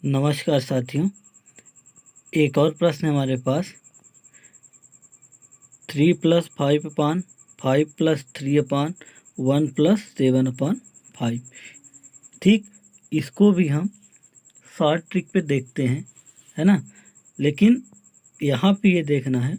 नमस्कार साथियों, एक और प्रश्न है हमारे पास। 3 + 5 5 + 3 1 + 7/5। ठीक, इसको भी हम शॉर्ट ट्रिक पे देखते हैं, है ना। लेकिन यहाँ पे ये देखना है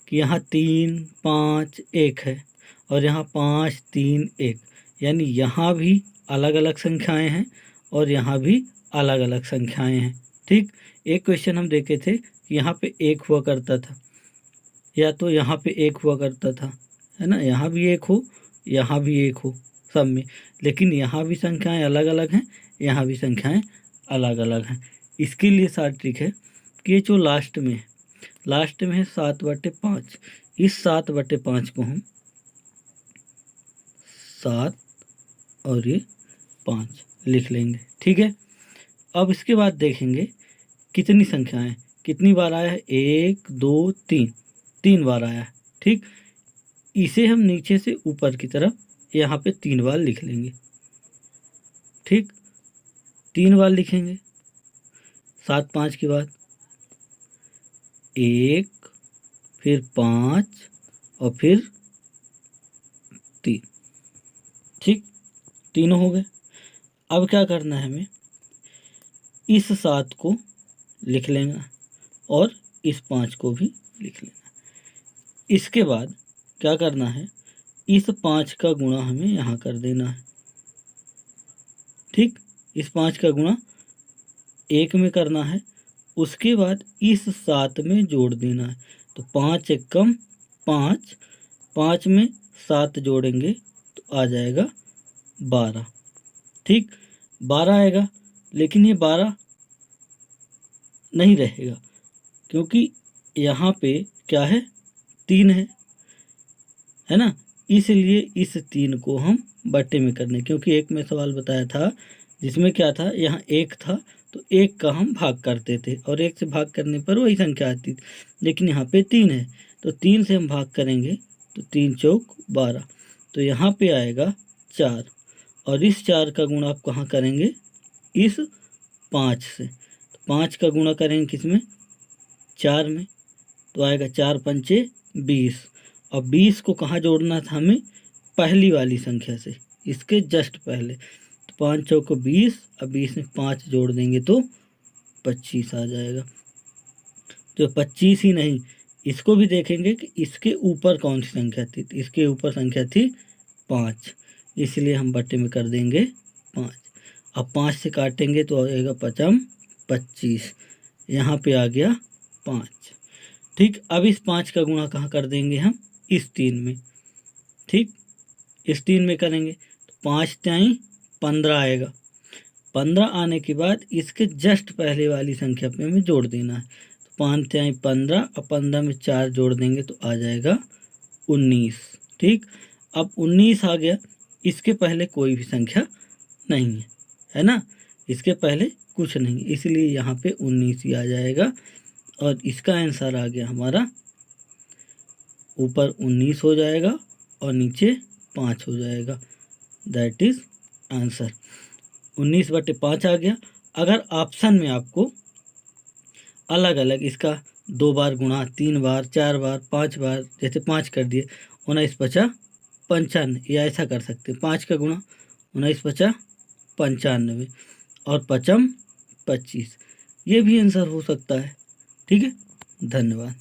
कि यहाँ 3 5 1 है और यहाँ 5 3 1, यानी यहाँ भी अलग अलग संख्याएं हैं और यहाँ भी अलग अलग संख्याएं हैं। ठीक, एक क्वेश्चन हम देखे थे कि यहाँ पे 1 हुआ करता था, या तो यहाँ पे 1 हुआ करता था, है ना। यहाँ भी 1 हो, यहाँ भी 1 हो, सब में। लेकिन यहाँ भी संख्याएं अलग अलग हैं, यहाँ भी संख्याएं अलग अलग हैं। इसके लिए शॉर्ट ट्रिक है कि ये जो लास्ट में है 7/5। इस 7/5 को हम 7 और ये 5 लिख लेंगे। ठीक है, अब इसके बाद देखेंगे कितनी संख्याएं, कितनी बार आया है। 1 2 3, 3 बार आया है। ठीक, इसे हम नीचे से ऊपर की तरफ यहाँ पे 3 बार लिख लेंगे। ठीक, 3 बार लिखेंगे 7 5 के बाद 1, फिर 5 और फिर 3। ठीक, तीनों हो गए। अब क्या करना है हमें, इस 7 को लिख लेना और इस 5 को भी लिख लेना। इसके बाद क्या करना है, इस 5 का गुणा हमें यहाँ कर देना है। ठीक, इस 5 का गुणा 1 में करना है, उसके बाद इस 7 में जोड़ देना है। तो 5 एकम 5, 5 में 7 जोड़ेंगे तो आ जाएगा 12। ठीक, 12 आएगा, लेकिन ये 12 नहीं रहेगा क्योंकि यहाँ पे क्या है, 3 है ना। इसलिए इस 3 को हम बट्टे में करने, क्योंकि एक में सवाल बताया था जिसमें क्या था, यहाँ 1 था तो 1 का हम भाग करते थे और 1 से भाग करने पर वही संख्या आती थी। लेकिन यहाँ पे 3 है तो 3 से हम भाग करेंगे तो 3 चौक 12, तो यहाँ पे आएगा 4। और इस 4 का गुणा आप कहाँ करेंगे, इस 5 से। तो 5 का गुणा करेंगे किसमें, 4 में, तो आएगा 4 पंचे 20। और 20 को कहाँ जोड़ना था हमें, पहली वाली संख्या से, इसके जस्ट पहले। तो 5 चौको 20 और 20 में 5 जोड़ देंगे तो 25 आ जाएगा। तो 25 ही नहीं, इसको भी देखेंगे कि इसके ऊपर कौन सी संख्या थी। तो इसके ऊपर संख्या थी 5, इसलिए हम बट्टे में कर देंगे 5। अब 5 से काटेंगे तो आएगा 5 25, यहाँ पे आ गया 5। ठीक, अब इस 5 का गुणा कहाँ कर देंगे हम, इस 3 में। ठीक, इस 3 में करेंगे तो 5 टाइम 15 आएगा। 15 आने के बाद इसके जस्ट पहले वाली संख्या पे हमें जोड़ देना है। तो 5 टाइम 15 और 15 में 4 जोड़ देंगे तो आ जाएगा 19। ठीक, अब 19 आ गया, इसके पहले कोई भी संख्या नहीं है ना, इसके पहले कुछ नहीं, इसलिए यहाँ पे 19 ही आ जाएगा। और इसका आंसर आ गया हमारा, ऊपर 19 हो जाएगा और नीचे 5 हो जाएगा। दैट इज आंसर 19/5 आ गया। अगर ऑप्शन में आपको अलग अलग इसका 2 बार गुणा, 3 बार, 4 बार, 5 बार, जैसे 5 कर दिए 19 5 55, या ऐसा कर सकते हैं 5 का गुणा 19 5 95 और 5 25, ये भी आंसर हो सकता है। ठीक है, धन्यवाद।